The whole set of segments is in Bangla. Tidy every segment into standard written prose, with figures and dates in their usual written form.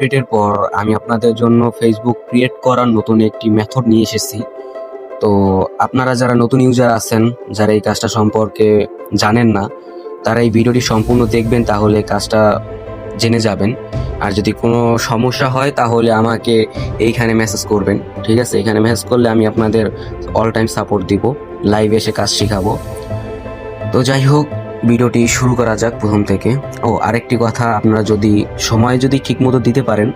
আপডেটের পর আমি আপনাদের জন্য ফেসবুক ক্রিয়েট করার নতুন একটি মেথড নিয়ে এসেছি। তো আপনারা যারা নতুন ইউজার আছেন, যারা এই কাজটা সম্পর্কে জানেন না, তারা এই ভিডিওটি সম্পূর্ণ দেখবেন, তাহলে কাজটা জেনে যাবেন। আর যদি কোনো সমস্যা হয় তাহলে আমাকে এইখানে মেসেজ করবেন, ঠিক আছে? এখানে মেসেজ করলে আমি আপনাদের অল টাইম সাপোর্ট দিব, লাইভে এসে কাজ শেখাবো। তো যাই হোক, ভিডিওটি শুরু করা যাক প্রথম থেকে। আরেকটি কথা, আপনারা যদি সময় ঠিক মতো দিতে পারেন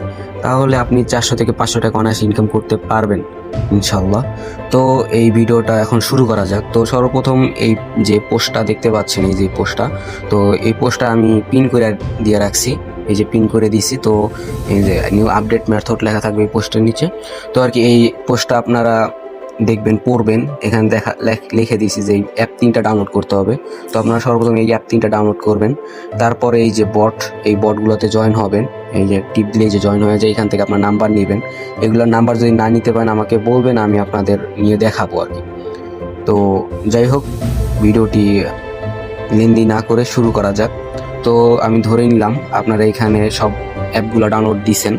তাহলে আপনি 400 থেকে 500 টাকা অনায়াসে ইনকাম করতে পারবেন ইনশাল্লাহ। তো এই ভিডিওটা এখন শুরু করা যাক। তো সর্বপ্রথম এই যে পোস্টটা দেখতে পাচ্ছেন, এই যে পোস্টটা, তো এই পোস্টটা আমি পিন করে দিয়ে রাখছি, এই যে পিন করে দিছি। তো এই যে নিউ আপডেট মেথড লেখা থাকবে এই পোস্টের নিচে। তো আর কি এই পোস্টটা আপনারা দেখবেন, পড়বেন। এখানে লিখে দিয়েছি যে এই অ্যাপ 3টা ডাউনলোড করতে হবে। তো আপনারা সর্বপ্রথম এই অ্যাপ 3টা ডাউনলোড করবেন। তারপরে এই যে এই বটগুলোতে জয়েন হবেন। এই যে টিপ দিলে যে জয়েন হয়ে যায়, এখান থেকে আপনার নাম্বার নেবেন। এগুলোর নাম্বার যদি না নিতে পারেন আমাকে বলবেন, আমি আপনাদের নিয়ে দেখাবো আর কি। তো যাই হোক, ভিডিওটি লেন্দি না করে শুরু করা যাক। তো আমি ধরে নিলাম আপনারা এখানে সব অ্যাপগুলো ডাউনলোড দিছেন।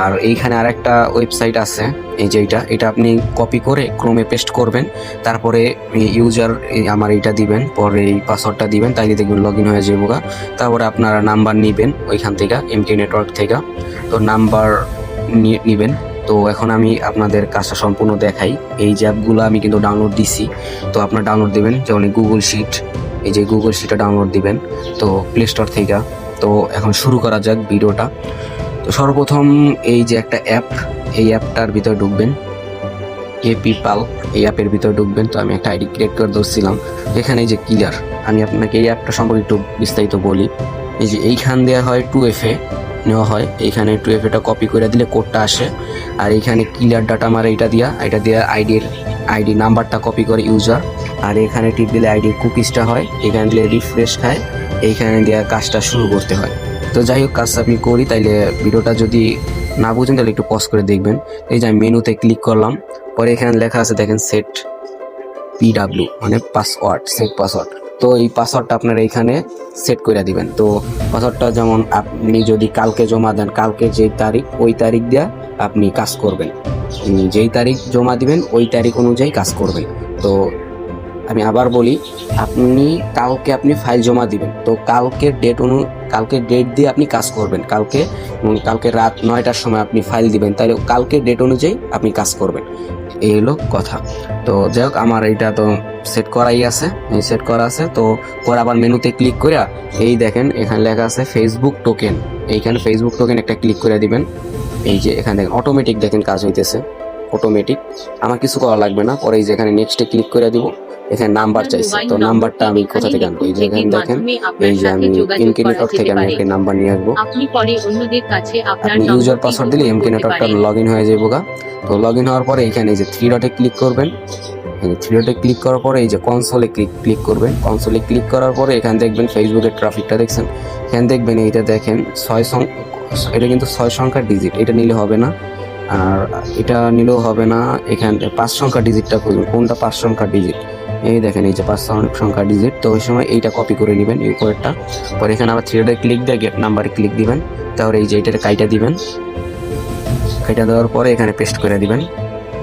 আর এইখানে আরেকটা ওয়েবসাইট আছে, এই যে এটা আপনি কপি করে ক্রোমে পেস্ট করবেন। তারপরে ইউজার আমার এইটা দিবেন, পরে এই পাসওয়ার্ডটা দিবেন, তাইলে দেখবেন লগ ইন হয়ে যাবো। তারপরে আপনারা নাম্বার নেবেন ওইখান থেকে, এমকে নেটওয়ার্ক থেকে। তো নাম্বার নেবেন। তো এখন আমি আপনাদের কাজটা সম্পূর্ণ দেখাই। এই যে অ্যাপগুলো আমি কিন্তু ডাউনলোড দিছি। তো আপনারা ডাউনলোড দেবেন, যেমন গুগল শিট, এই যে গুগল শিটটা ডাউনলোড দিবেন তো প্লে স্টোর থেকে। তো এখন শুরু করা যাক ভিডিওটা। তো সর্বপ্রথম এই যে একটা অ্যাপ, এই অ্যাপটার ভিতরে ঢুকবেন, এপিপাল, এই অ্যাপের ভিতরে ঢুকবেন। তো আমি একটা আইডি ক্রিয়েট করে ধরছিলাম। এখানে এই যে ক্লিয়ার, আমি আপনাকে এই অ্যাপটা সম্পর্কে একটু বিস্তারিত বলি। এই যে এইখান দেওয়া হয় 2FA নেওয়া হয়, এইখানে 2FAটা কপি করে দিলে কোডটা আসে। আর এইখানে ক্লিয়ার ডাটা আমার এটা দিয়া আইডি নাম্বারটা কপি করে ইউজার। আর এখানে টিপ দিলে আইডির কুকিজটা হয়, এখানে দিলে রিফ্রেশ খায়, এইখানে দেওয়া কাজটা শুরু করতে হয়। তো যাই হোক, কাজটা আমি করি, তাইলে ভিডিওটা যদি না বুঝেন তাহলে একটু পজ করে দেখবেন। এই যে আমি মেনুতে ক্লিক করলাম, পরে এখানে লেখা আছে দেখেন সেট PW, মানে পাসওয়ার্ড, সেট পাসওয়ার্ড। তো এই পাসওয়ার্ডটা আপনারা এখানে সেট করে দিবেন। তো পাসওয়ার্ডটা যেমন আপনি যদি কালকে জমা দেন, কালকে যেই তারিখ ওই তারিখ দিয়ে আপনি কাজ করবেন, যেই তারিখ জমা দিবেন ওই তারিখ অনুযায়ী কাজ করবেন। তো আমি আবার বলি, কালকে ফাইল জমা দিবেন, তো কালকে ডেট দিয়ে আপনি কাজ করবেন। কালকে রাত 9টার সময় আপনি ফাইল দিবেন, তাহলে কালকে ডেট অনুযায়ী আপনি কাজ করবেন। এই হলো কথা। তো যাই হোক, আমার এইটা তো সেট করাই আছে, সেট করা আছে। তো পরে আবার মেনুতে ক্লিক করে এই দেখেন এখানে লেখা আছে ফেসবুক টোকেন। এইখানে ফেসবুক টোকেন একটা ক্লিক করে দিবেন। এই যে এখানে দেখেন অটোমেটিক দেখেন কাজ হইতেছে, অটোমেটিক, আমার কিছু করা লাগবে না। পরে এই যে এখানে নেক্সটে ক্লিক করে দিব। এখানে নাম্বার চাইছে, তো নাম্বারটা আমি কোথা থেকে আনবো? এই যে এখানে দেখেন, এই যে আমি এমকে নেটওয়ার্ক থেকে আমি একটা নাম্বার নিয়ে আসবো। আপনি ইউজার পাসওয়ার্ড দিলে এমকে নেটওয়ার্কটা লগ ইন হয়ে যাবো। তো লগ ইন হওয়ার পরে এখানে এই যে 3 ডটে ক্লিক করবেন। 3 ডটে ক্লিক করার পরে এই যে কনসোলে ক্লিক করবেন। কনসোলে ক্লিক করার পরে এখানে দেখবেন ফেসবুকের ট্রাফিকটা দেখছেন, এখানে দেখবেন এইটা দেখেন এটা কিন্তু 6 সংখ্যার ডিজিট, এটা নিলে হবে না। আর এটা নিলেও হবে না। এখানে 5 সংখ্যার ডিজিটটা খুঁজুন, কোনটা 5 সংখ্যার ডিজিট। এই দেখেন এই যে 5 সংখ্যার ডিজিট। তো ওই সময় এইটা কপি করে নেবেন, এই উপরেরটা। পরে এখানে আবার 3 ডটে ক্লিক দিয়ে গেট নাম্বারে ক্লিক দিবেন। তারপরে এই যে এইটার কাইটা দিবেন, কাইটা দেওয়ার পরে এখানে পেস্ট করে দিবেন।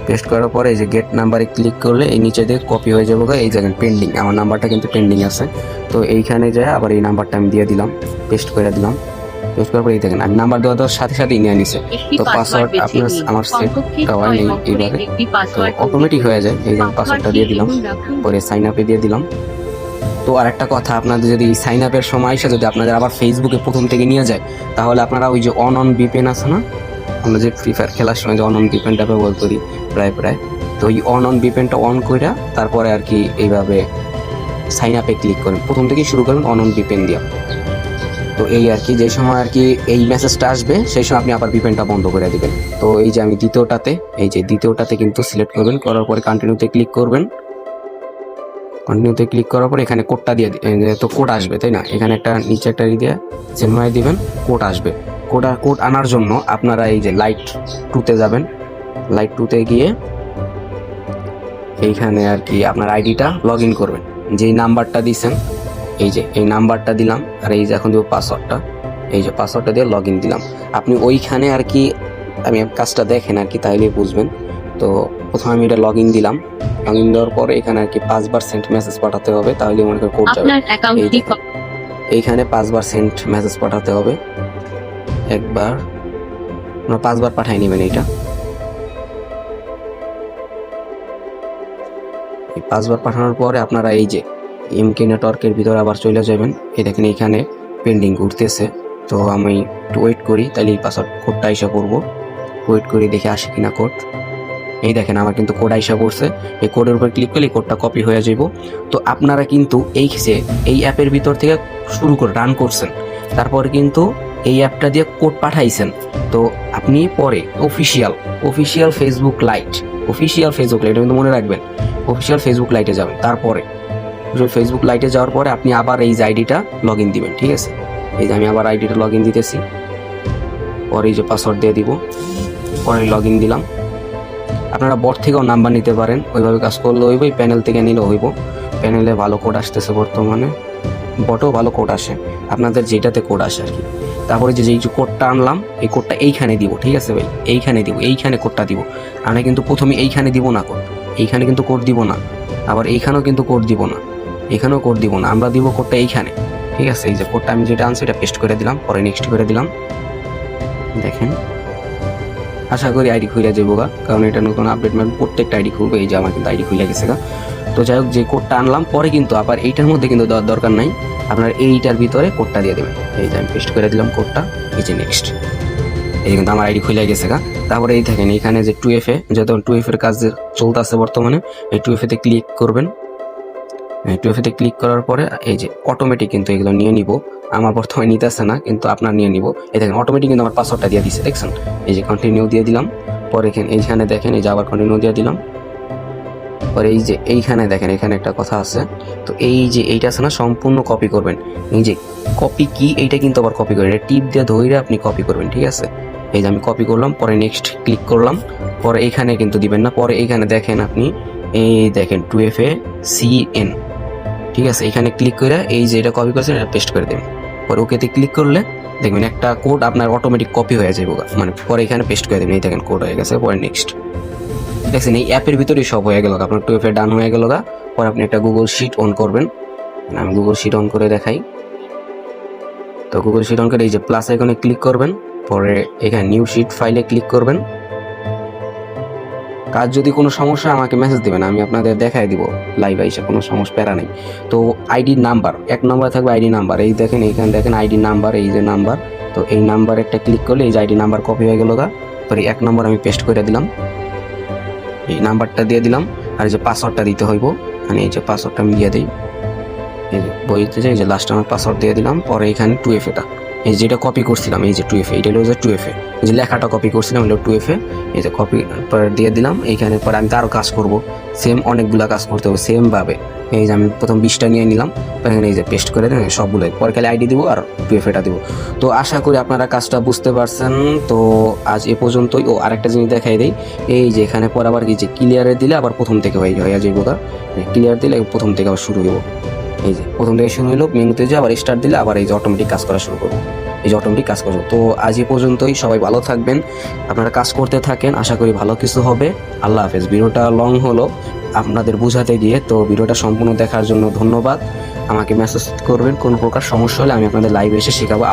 পেস্ট করার পরে এই যে গেট নাম্বারে ক্লিক করলে এই নিচে দিয়ে কপি হয়ে যাবো। এই দেখেন পেন্ডিং, আমার নাম্বারটা কিন্তু পেন্ডিং আছে। তো এইখানে যায় আবার এই নাম্বারটা আমি দিয়ে দিলাম, পেস্ট করে দিলাম। পেস্ট করার পরে এই দেখেন আমি নাম্বার দেওয়ার সাথে সাথেই নিয়ে নিছে। তো পাসওয়ার্ড আমার সেট দেওয়া নেই এইভাবে, তো অটোমেটিক হয়ে যায়। এই যে পাসওয়ার্ডটা দিয়ে দিলাম, পরে সাইন আপে দিয়ে দিলাম। তো আরেকটা কথা, আপনাদের যদি সাইন আপের সময় এসে যদি আপনাদের আবার ফেসবুকে প্রথম থেকে নিয়ে যায়, তাহলে আপনারা ওই যে অন ভিপিএন আছে না, আমরা যে ফ্রি ফায়ার খেলার সময় যে অন ভিপিএনটা ব্যবহার করি প্রায়, তো ওই অন ভিপিএনটা অন করে তারপরে আর কি এইভাবে সাইন আপে ক্লিক করেন, প্রথম থেকেই শুরু করেন অন ভিপিএন দিয়ে। তো এই আর কি, যে সময় আর কি এই মেসেজটা আসবে সেই সময় আপনি আবার ভিপিএনটা বন্ধ করে দিবেন। তো এই যে আমি দ্বিতীয়টাতে কিন্তু সিলেক্ট করবেন, করার পরে কন্টিনিউতে ক্লিক করবেন। কন্টিনিউতে ক্লিক করার পরে এখানে কোডটা দিয়ে তো কোড আসবে, তাই না? এখানে একটা নিচে একটা দিয়ে সেন্ড দিবেন, কোড আসবে। কোড আনার জন্য আপনারা এই যে লাইট 2তে যাবেন। লাইট 2তে গিয়ে এইখানে আর কি আপনার আইডিটা লগ ইন করবেন, যেই নাম্বারটা দিয়েছেন। এই যে এই নাম্বারটা দিলাম, আর এই যে এখন দেবো পাসওয়ার্ডটা। এই যে পাসওয়ার্ডটা দিয়ে লগ ইন দিলাম। আপনি ওইখানে আর কি আমি কাজটা দেখেন আর কি, তাইলেই বুঝবেন। তো প্রথমে আমি এটা লগ ইন দিলাম। লগ ইন দেওয়ার পরে এখানে আর কি 5বার সেন্ট মেসেজ পাঠাতে হবে, তাহলে মনে করেন কোড যাবে। এইখানে 5বার সেন্ট মেসেজ পাঠাতে হবে। একবার 5বার পাঠাই নেবেন। এইটা 5বার পাঠানোর পরে আপনারা এই যে এমকে নেটওয়ার্কের ভিতরে আবার চলে যাবেন। এই দেখেন এইখানে পেন্ডিং ঘুরতেছে, তো আমি একটু ওয়েট করি, তাহলে এই পাসওয়ার্ড কোডটা আইসা পড়বো। ওয়েট করি দেখে আসে কিনা কোড। এই দেখেন আমার কিন্তু কোড আইসা পড়ছে। এই কোডের উপর ক্লিক করলে কোডটা কপি হয়ে যাইব। তো আপনারা কিন্তু এই অ্যাপের ভিতর থেকে শুরু করে রান করছেন, তারপরে কিন্তু এই অ্যাপটা দিয়ে কোড পাঠাইছেন। তো আপনি পরে অফিসিয়াল ফেসবুক লাইট কিন্তু মনে রাখবেন, অফিসিয়াল ফেসবুক লাইটে যাবেন। তারপরে ফেসবুক লাইটে যাওয়ার পরে আপনি আবার এই যে আইডিটা লগ ইন দিবেন, ঠিক আছে? এই যে আমি আবার আইডিটা লগ ইন দিতেছি, পরে এই যে পাসওয়ার্ড দিয়ে দিব, পরে লগ ইন দিলাম। আপনারা বট থেকেও নাম্বার নিতে পারেন, ওইভাবে কাজ করলে হইব। এই প্যানেল থেকে নিলে হইব। প্যানেলে ভালো কোড আসতেছে বর্তমানে, বটেও ভালো কোড আসে, আপনাদের যেটাতে কোড আসে আর কি। তারপরে যে কোডটা আনলাম, এই কোডটা এইখানে দিব, ঠিক আছে ভাই? এইখানে দিব, এইখানে কোডটা দিব। আমরা কিন্তু প্রথমে এইখানে দিব না কোড, এইখানে কিন্তু কোড দিব না, আবার এইখানেও কিন্তু কোড দিব না, এখানেও কোড দিব না। আমরা দিব কোডটা এইখানে, ঠিক আছে? এই যে কোডটা আমি যেটা আনছি এটা পেস্ট করে দিলাম, পরে নেক্সট করে দিলাম। দেখেন আশা করি আইডি খুলে যাবো গা, কারণ এটা নতুন আপডেট মানে প্রত্যেকটা আইডি খুলবে। এই যে আমার কিন্তু আইডি খুলে গেছে গা। তো যাই হোক, যে কোডটা আনলাম পরে কিন্তু আবার এইটার মধ্যে কিন্তু দেওয়ার দরকার নাই, আপনার এইটার ভিতরে কোডটা দিয়ে দেবেন। এই যে আমি পেস্ট করে দিলাম কোডটা, এই যে নেক্সট। এই কিন্তু আমার আইডি খুলে গেছে গা। তারপরে এই থাকেন এখানে যে 2FA, যেহেতু 2FA এর কাজ চলতেছে বর্তমানে, এই 2FA তে ক্লিক করবেন। 2FA তে ক্লিক করার পরে এই যে অটোমেটিক কিন্তু এগুলো নিয়ে নিব। আমার বর্তমানে নিতেছে না, কিন্তু আপনার নিয়ে নিব। এই দেখেন অটোমেটিক কিন্তু আমার পাসওয়ার্ডটা দিয়ে দিচ্ছে, দেখছেন? এই যে কন্টিনিউ দিয়ে দিলাম, পরে এইখানে দেখেন এই যে আবার কন্টিনিউ দিয়ে দিলাম। পরে এই যে এইখানে দেখেন এখানে একটা কথা আছে, তো এই যে এইটা আছে না, সম্পূর্ণ কপি করবেন। এই যে কপি কি, এইটা কিন্তু আবার কপি করবেন, এটা টিপ দিয়ে ধরে আপনি কপি করবেন, ঠিক আছে? এই যে আমি কপি করলাম, পরে নেক্সট ক্লিক করলাম, পরে এইখানে কিন্তু দিবেন না। পরে এইখানে দেখেন আপনি এই দেখেন 2FA CN, ঠিক আছে? এখানে ক্লিক করে এই যে এটা কপি করছেন এটা পেস্ট করে দেবেন। পরে ওকেতে ক্লিক করলে দেখবেন একটা কোড আপনার অটোমেটিক কপি হয়ে যাবে, মানে পরে এখানে পেস্ট করে দেবেন। এই দেখেন কোড হয়ে গেছে। পরে নেক্সট দেখছেন এই অ্যাপের ভিতরেই সব হয়ে গেল, আপনার 2FA ডান হয়ে গেল। পরে আপনি একটা গুগল শিট অন করবেন। আমি গুগল শিট অন করে দেখাই। তো গুগল শিট অন করে এই যে প্লাস আইকনে ক্লিক করবেন, পরে এখানে নিউ শিট ফাইলে ক্লিক করবেন। কাজ যদি কোনো সমস্যা আমাকে মেসেজ দিবেন, আমি আপনাদের দেখাই দিব লাইভ আইসা, কোনো সমস্যা প্যারা নেই। তো আইডি নাম্বার 1 নম্বরে থাকবে আইডি নাম্বার। এই দেখেন এইখানে দেখেন আইডি নাম্বার, এই যে নাম্বার। তো এই নাম্বার একটা ক্লিক করলে এই যে আইডি নাম্বার কপি হয়ে গেল গা। পরে 1 নম্বর আমি পেস্ট করে দিলাম, এই নাম্বারটা দিয়ে দিলাম। আর এই যে পাসওয়ার্ডটা দিতে হইব, মানে এই যে পাসওয়ার্ডটা আমি দিয়ে দিই। এই যে বইতে যে লাস্ট আমার পাসওয়ার্ড দিয়ে দিলাম। পরে এখানে 2FA এই যেটা কপি করছিলাম, এই যে 2FA, এটা হলো যে 2FA, এই যে লেখাটা কপি করছিলাম হলো 2FA। এই যে কপি পরে দিয়ে দিলাম এইখানে। পরে আমি আরও কাজ করব, সেম অনেকগুলো কাজ করতে হবে সেম ভাবে। এই যে আমি প্রথম 20টা নিয়ে নিলাম, এখানে এই যে পেস্ট করে দেন সবগুলোই। পরে খালি আইডি দিব আর 2FAটা দিব। তো আশা করি আপনারা কাজটা বুঝতে পারছেন। তো আজ এ পর্যন্তই। ও আরেকটা জিনিস দেখাই দেই, এই যে এখানে পরে আবার কি যে ক্লিয়ারে দিলে আবার প্রথম থেকে হয়ে যাইব, ক্লিয়ার দিলে প্রথম থেকে আবার শুরু হইব। এই যে প্রথম থেকে শুরু হলো, মেনুতে যে আবার স্টার্ট দিলে আবার এই যে অটোমেটিক কাজ করা শুরু করবো, এই যে অটোমেটিক কাজ করবো। তো আজ এ পর্যন্তই, সবাই ভালো থাকবেন, আপনারা কাজ করতে থাকেন, আশা করি ভালো কিছু হবে। আল্লাহ হাফেজ। ভিডিওটা লং হলো আপনাদের বোঝাতে গিয়ে, তো ভিডিওটা সম্পূর্ণ দেখার জন্য ধন্যবাদ। আমাকে মেসেজ করবেন কোনো প্রকার সমস্যা হলে, আমি আপনাদের লাইভে এসে শেখাবো। আবার